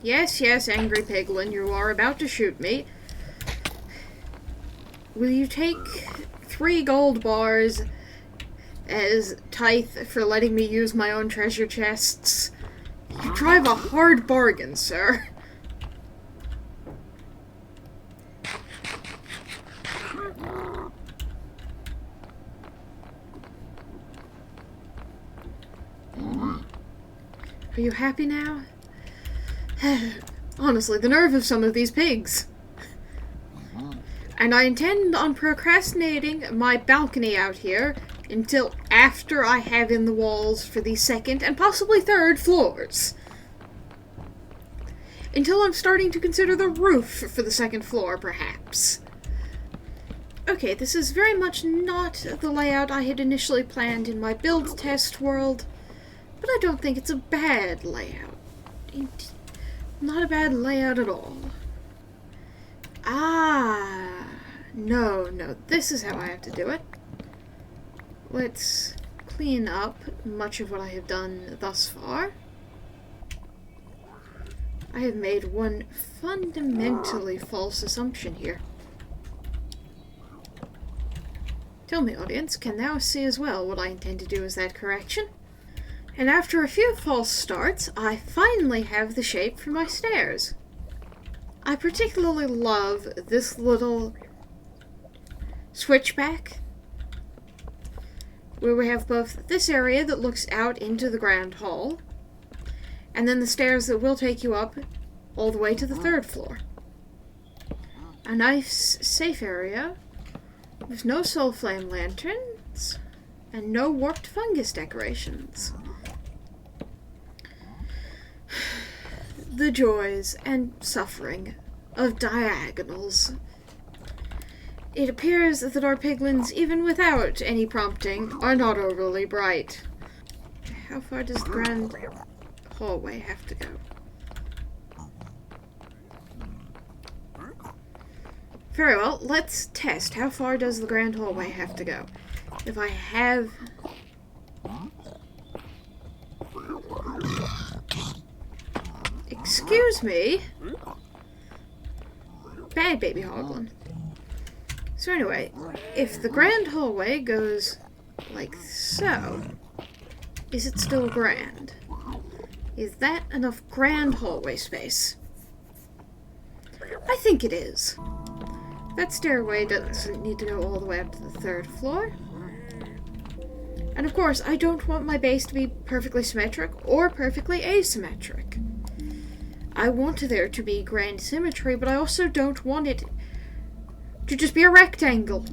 Yes, yes, angry piglin, you are about to shoot me. Will you take 3 gold bars as tithe for letting me use my own treasure chests? You drive a hard bargain, sir. Are you happy now? Honestly, the nerve of some of these pigs. And I intend on procrastinating my balcony out here until after I have in the walls for the 2nd and possibly 3rd floors. Until I'm starting to consider the roof for the 2nd floor, perhaps. Okay, this is very much not the layout I had initially planned in my build test world, but I don't think it's a bad layout. Not a bad layout at all. Ah, no, this is how I have to do it. Let's clean up much of what I have done thus far. I have made one fundamentally false assumption here. Tell me, audience, can thou see as well what I intend to do as that correction? And after a few false starts, I finally have the shape for my stairs. I particularly love this little switchback, where we have both this area that looks out into the grand hall, and then the stairs that will take you up all the way to the 3rd floor. A nice, safe area with no soul flame lanterns and no warped fungus decorations. The joys and suffering of diagonals. It appears that our piglins, even without any prompting, are not overly bright. How far does the grand hallway have to go? Very well, let's test. How far does the grand hallway have to go? If I have... Excuse me? Bad baby hoglin. So anyway, if the grand hallway goes like so, is it still grand? Is that enough grand hallway space? I think it is. That stairway doesn't need to go all the way up to the 3rd floor. And of course, I don't want my base to be perfectly symmetric or perfectly asymmetric. I want there to be grand symmetry, but I also don't want it to just be a rectangle.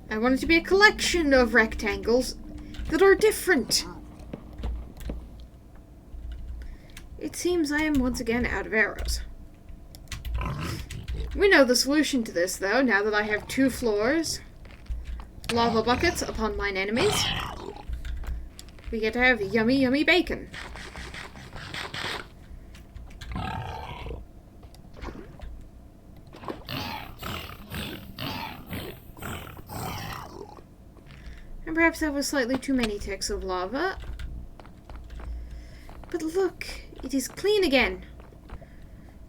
I want it to be a collection of rectangles that are different. It seems I am once again out of arrows. We know the solution to this, though, now that I have 2 floors. Lava buckets upon mine enemies. We get to have yummy, yummy bacon. And perhaps that was slightly too many ticks of lava. But look, it is clean again.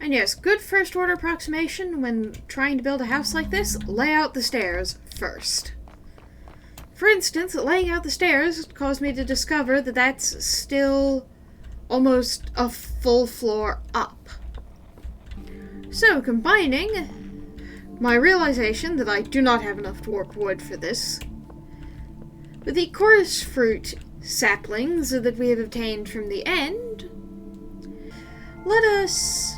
And yes, good first order approximation when trying to build a house like this, lay out the stairs first. For instance, laying out the stairs caused me to discover that that's still almost a full floor up. So, combining my realization that I do not have enough dwarf wood for this, with the chorus fruit saplings that we have obtained from the end, let us...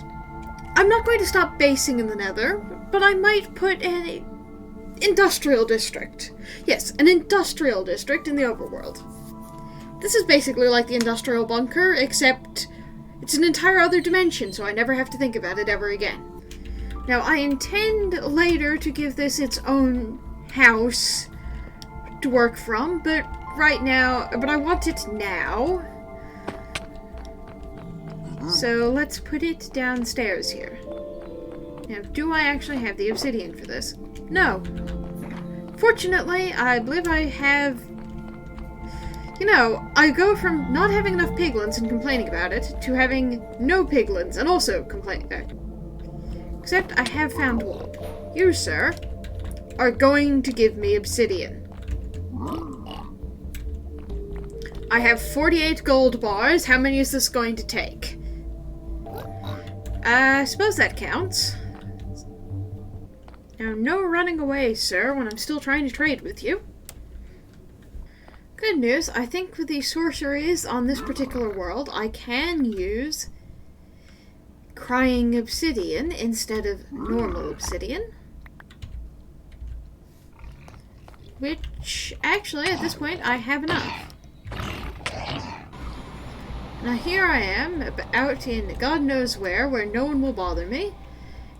I'm not going to stop basing in the nether, but I might put an industrial district. Yes, an industrial district in the overworld. This is basically like the industrial bunker, except it's an entire other dimension, so I never have to think about it ever again. Now, I intend later to give this its own house to work from, but I want it now. So let's put it downstairs here. Now, do I actually have the obsidian for this? No. Fortunately, I believe I have... I go from not having enough piglins and complaining about it to having no piglins and also complaining. Except I have found one. You, sir, are going to give me obsidian. I have 48 gold bars. How many is this going to take? I suppose that counts. Now, no running away, sir, when I'm still trying to trade with you. Good news, I think with the sorceries on this particular world, I can use crying obsidian instead of normal obsidian. Which, actually, at this point, I have enough. Now here I am, out in God knows where no one will bother me,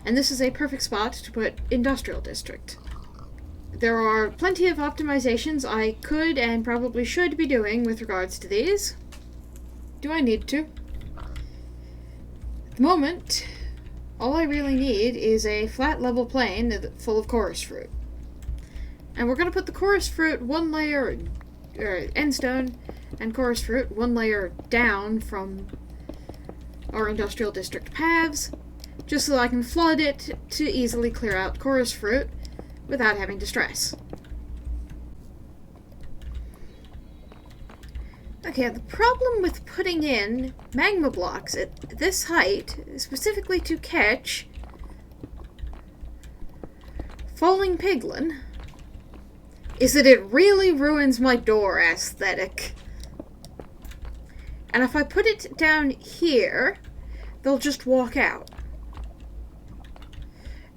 and this is a perfect spot to put Industrial District. There are plenty of optimizations I could and probably should be doing with regards to these. Do I need to? At the moment, all I really need is a flat level plain full of chorus fruit. And we're going to put the chorus fruit one layer, end stone, and chorus fruit one layer down from our industrial district paths, just so I can flood it to easily clear out chorus fruit without having to stress. Okay, the problem with putting in magma blocks at this height, specifically to catch falling piglin, is that it really ruins my door aesthetic. And if I put it down here, they'll just walk out.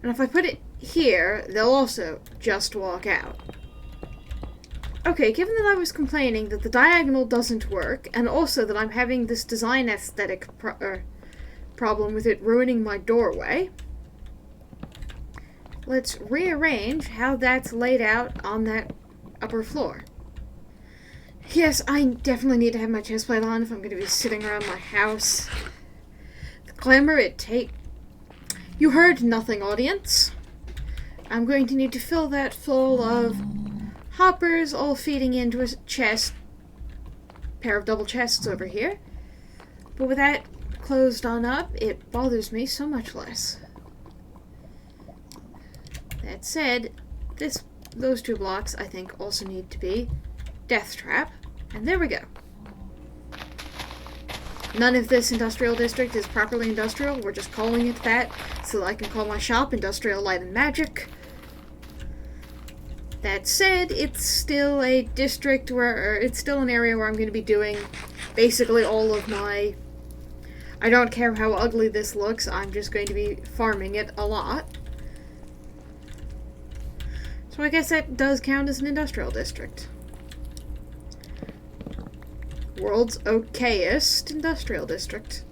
And if I put it here, they'll also just walk out. Okay, given that I was complaining that the diagonal doesn't work, and also that I'm having this design aesthetic problem with it ruining my doorway, let's rearrange how that's laid out on that upper floor. Yes, I definitely need to have my chestplate on if I'm going to be sitting around my house. The glamour it takes. You heard nothing, audience. I'm going to need to fill that full of hoppers, all feeding into a chest. Pair of double chests over here. But with that closed on up, it bothers me so much less. That said, those two blocks, I think, also need to be death trap. And there we go. None of this industrial district is properly industrial. We're just calling it that so that I can call my shop Industrial Light and Magic. That said, it's still a district where, it's still an area where I'm going to be doing basically all of my... I don't care how ugly this looks, I'm just going to be farming it a lot. So I guess that does count as an industrial district. World's okayest industrial district.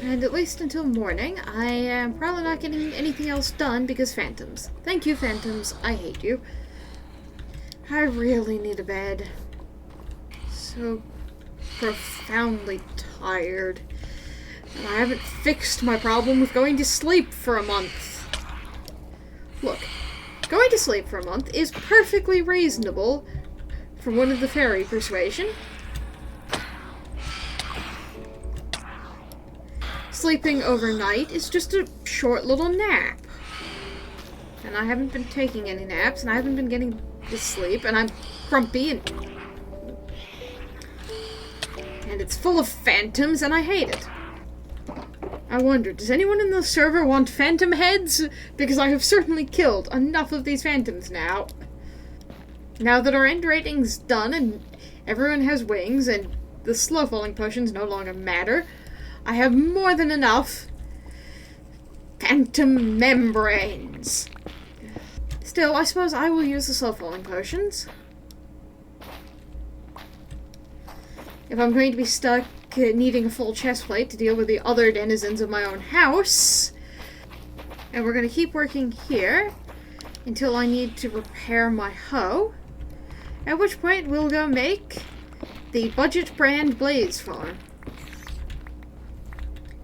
And at least until morning, I am probably not getting anything else done because phantoms. Thank you, phantoms. I hate you. I really need a bed. So profoundly tired. And I haven't fixed my problem with going to sleep for a month. Look, going to sleep for a month is perfectly reasonable for one of the fairy persuasion. Sleeping overnight is just a short little nap. And I haven't been taking any naps, and I haven't been getting to sleep, and I'm grumpy, and it's full of phantoms, and I hate it. I wonder, does anyone in the server want phantom heads? Because I have certainly killed enough of these phantoms now. Now that our end rating's done, and everyone has wings, and the slow-falling potions no longer matter, I have more than enough phantom membranes. Still, I suppose I will use the slow-falling potions. If I'm going to be stuck needing a full chest plate to deal with the other denizens of my own house. And we're going to keep working here until I need to repair my hoe. At which point we'll go make the budget brand blaze farm.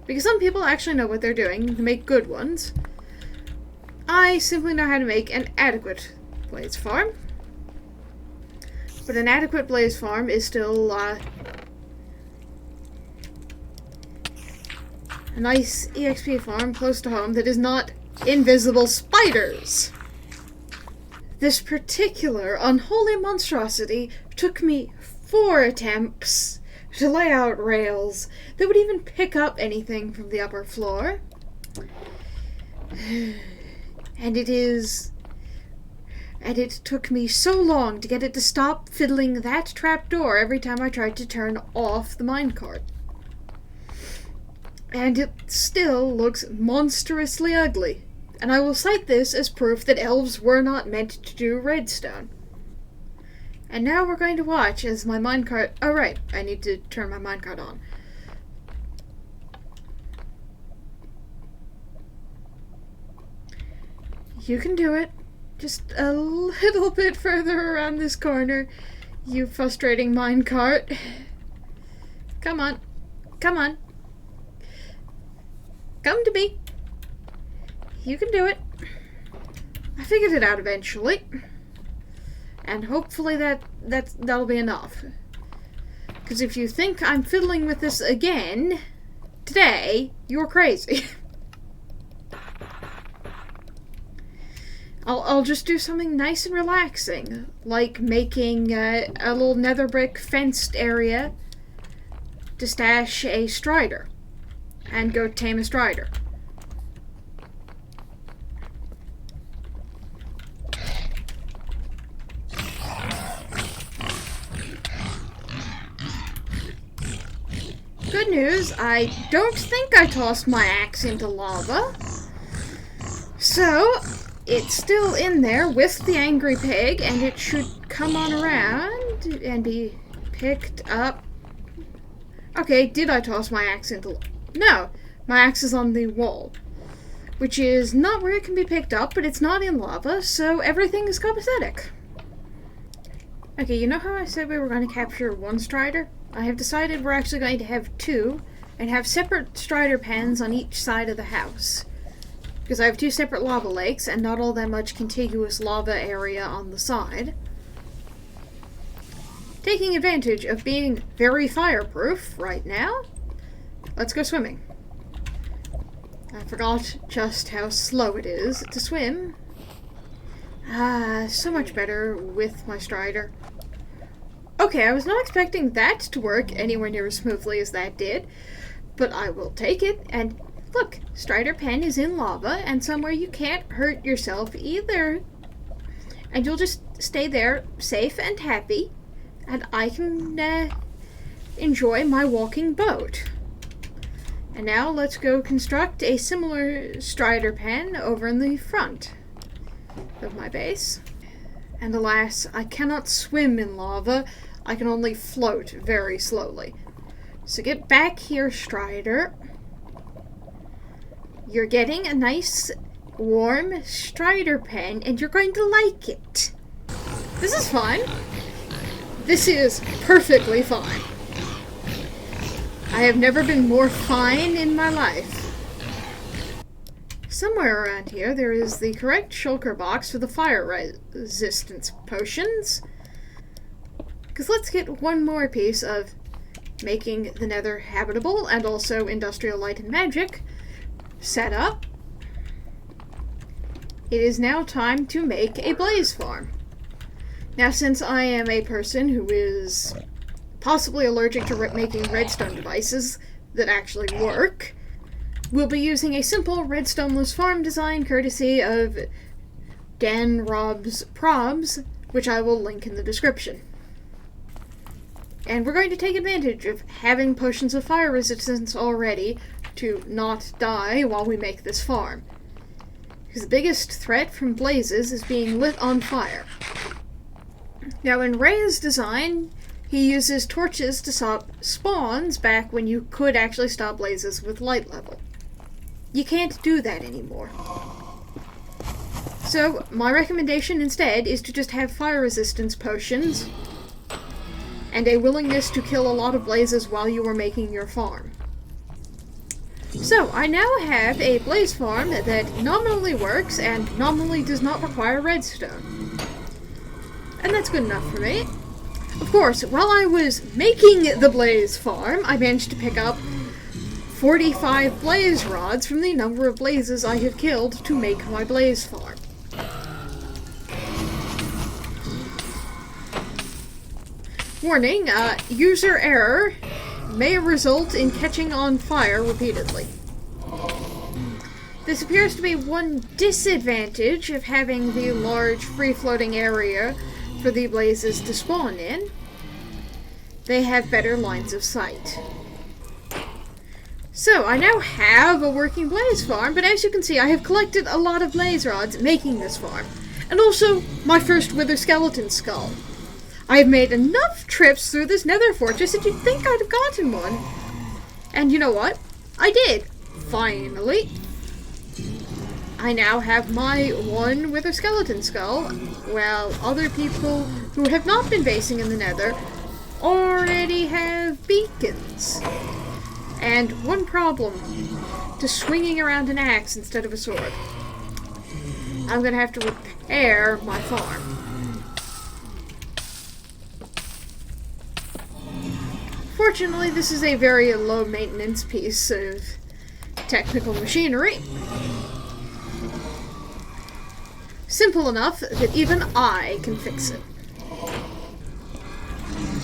Because some people actually know what they're doing to make good ones. I simply know how to make an adequate blaze farm. But an adequate blaze farm is still a nice EXP farm close to home that is not invisible spiders. This particular unholy monstrosity took me 4 attempts to lay out rails that would even pick up anything from the upper floor. And it took me so long to get it to stop fiddling that trapdoor every time I tried to turn off the minecart. And it still looks monstrously ugly. And I will cite this as proof that elves were not meant to do redstone. And now we're going to watch as my minecart... Oh, right. I need to turn my minecart on. You can do it. Just a little bit further around this corner, you frustrating minecart. Come on. Come on. Come to me. You can do it. I figured it out eventually. And hopefully that'll be enough. Because if you think I'm fiddling with this again today, you're crazy. I'll just do something nice and relaxing, like making a little nether brick fenced area to stash a strider and go tame a strider. Good news, I don't think I tossed my axe into lava. So, it's still in there with the angry pig, and it should come on around and be picked up. Okay, did I toss my axe into lava? No, my axe is on the wall, which is not where it can be picked up, but it's not in lava, so everything is copacetic. Okay, you know how I said we were going to capture 1 strider? I have decided we're actually going to have 2, and have separate strider pens on each side of the house. Because I have 2 separate lava lakes, and not all that much contiguous lava area on the side. Taking advantage of being very fireproof right now, let's go swimming. I forgot just how slow it is to swim. So much better with my strider. Okay, I was not expecting that to work anywhere near as smoothly as that did, but I will take it, and look, strider pen is in lava, and somewhere you can't hurt yourself either. And you'll just stay there, safe and happy, and I can enjoy my walking boat. And now let's go construct a similar strider pen over in the front of my base. And alas, I cannot swim in lava. I can only float very slowly. So get back here, strider. You're getting a nice, warm strider pen, and you're going to like it. This is fun. This is perfectly fine. I have never been more fine in my life. Somewhere around here, there is the correct shulker box for the fire resistance potions. Because let's get one more piece of making the nether habitable, and also industrial light and magic set up. It is now time to make a blaze farm. Now, since I am a person who is possibly allergic to making redstone devices that actually work, we'll be using a simple redstoneless farm design courtesy of Dan Rob's Probs, which I will link in the description. And we're going to take advantage of having potions of fire resistance already to not die while we make this farm. Because the biggest threat from blazes is being lit on fire. Now in Ray's design, he uses torches to stop spawns back when you could actually stop blazes with light level. You can't do that anymore. So my recommendation instead is to just have fire resistance potions and a willingness to kill a lot of blazes while you are making your farm. So, I now have a blaze farm that nominally works and nominally does not require redstone. And that's good enough for me. Of course, while I was making the blaze farm, I managed to pick up 45 blaze rods from the number of blazes I had killed to make my blaze farm. Warning, user error may result in catching on fire repeatedly. This appears to be one disadvantage of having the large free-floating area for the blazes to spawn in. They have better lines of sight. So, I now have a working blaze farm, but as you can see, I have collected a lot of blaze rods making this farm. And also, my first wither skeleton skull. I have made enough trips through this nether fortress that you'd think I'd have gotten one. And you know what? I did. Finally. I now have my one wither skeleton skull, while other people who have not been basing in the nether already have beacons. And one problem to swinging around an axe instead of a sword. I'm gonna have to repair my farm. Fortunately, this is a very low maintenance piece of technical machinery. Simple enough that even I can fix it.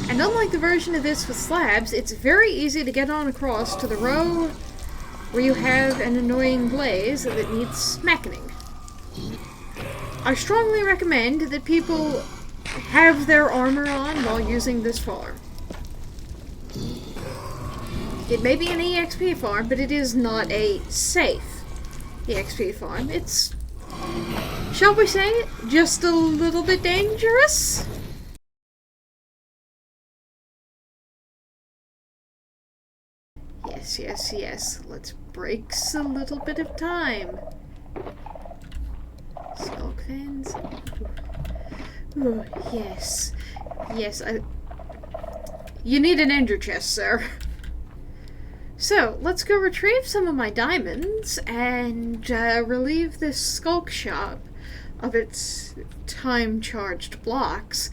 And unlike the version of this with slabs, it's very easy to get on across to the row where you have an annoying blaze that needs smackening. I strongly recommend that people have their armor on while using this farm. It may be an EXP farm, but it is not a safe EXP farm. It's, shall we say, just a little bit dangerous? Yes, yes, yes. Let's break a little bit of time. Skulk fans. Ooh, yes. Yes, you need an ender chest, sir. So, let's go retrieve some of my diamonds and relieve this skulk shop of its time-charged blocks.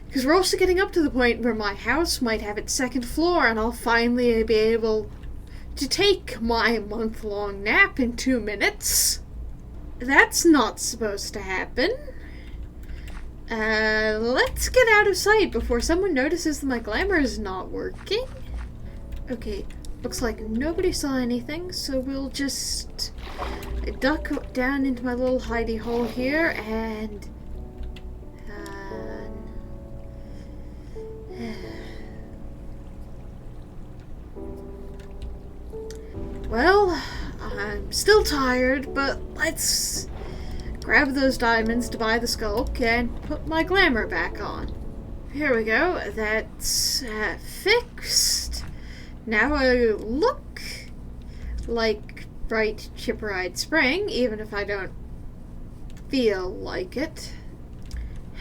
Because we're also getting up to the point where my house might have its second floor and I'll finally be able to take my month-long nap in 2 minutes. That's not supposed to happen. Let's get out of sight before someone notices that my glamour is not working. Okay, looks like nobody saw anything, so we'll just duck down into my little hidey hole here and... Well, I'm still tired, but let's grab those diamonds to buy the skulk and put my glamour back on. Here we go, that's fixed. Now I look like bright, chipper-eyed spring, even if I don't feel like it.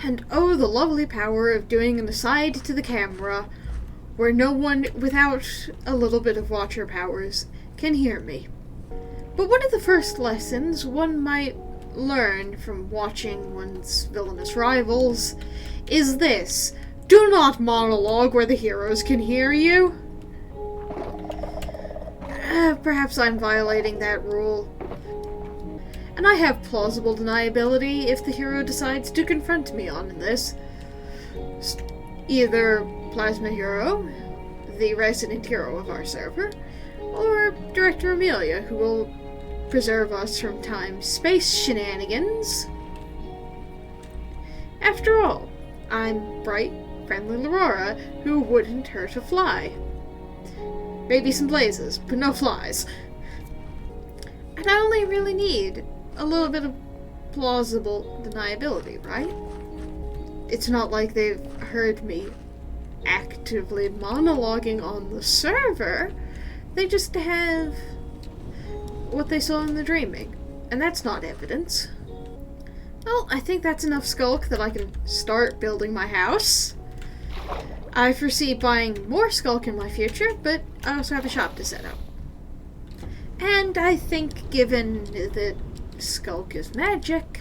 And oh, the lovely power of doing an aside to the camera, where no one without a little bit of watcher powers can hear me. But one of the first lessons one might learn from watching one's villainous rivals is this: do not monologue where the heroes can hear you. Perhaps I'm violating that rule. And I have plausible deniability if the hero decides to confront me on this. Either Plasma Hero, the resident hero of our server, or Director Amelia, who will preserve us from time-space shenanigans. After all, I'm bright, friendly Laurora, who wouldn't hurt a fly. Maybe some blazes, but no flies. And I only really need a little bit of plausible deniability, right? It's not like they've heard me actively monologuing on the server. They just have what they saw in the dreaming, and that's not evidence. Well, I think that's enough skulk that I can start building my house. I foresee buying more skulk in my future, but I also have a shop to set up. And I think, given that skulk is magic,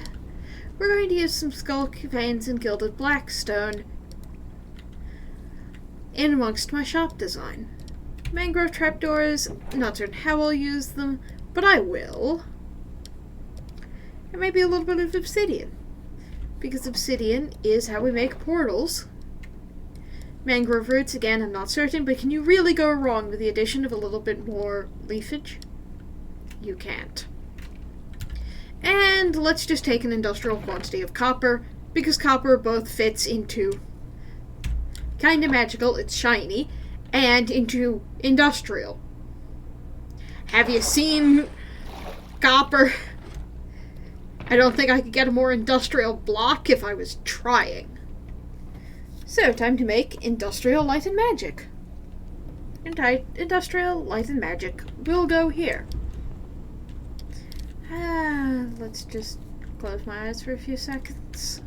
we're going to use some skulk veins and gilded blackstone in amongst my shop design. Mangrove trapdoors, not certain how I'll use them, but I will. And maybe a little bit of obsidian, because obsidian is how we make portals. Mangrove roots, again, I'm not certain, but can you really go wrong with the addition of a little bit more leafage? You can't. And let's just take an industrial quantity of copper, because copper both fits into kinda magical, it's shiny, and into industrial. Have you seen copper? I don't think I could get a more industrial block if I was trying. So, time to make industrial light and magic. Industrial light and magic will go here. Let's just close my eyes for a few seconds.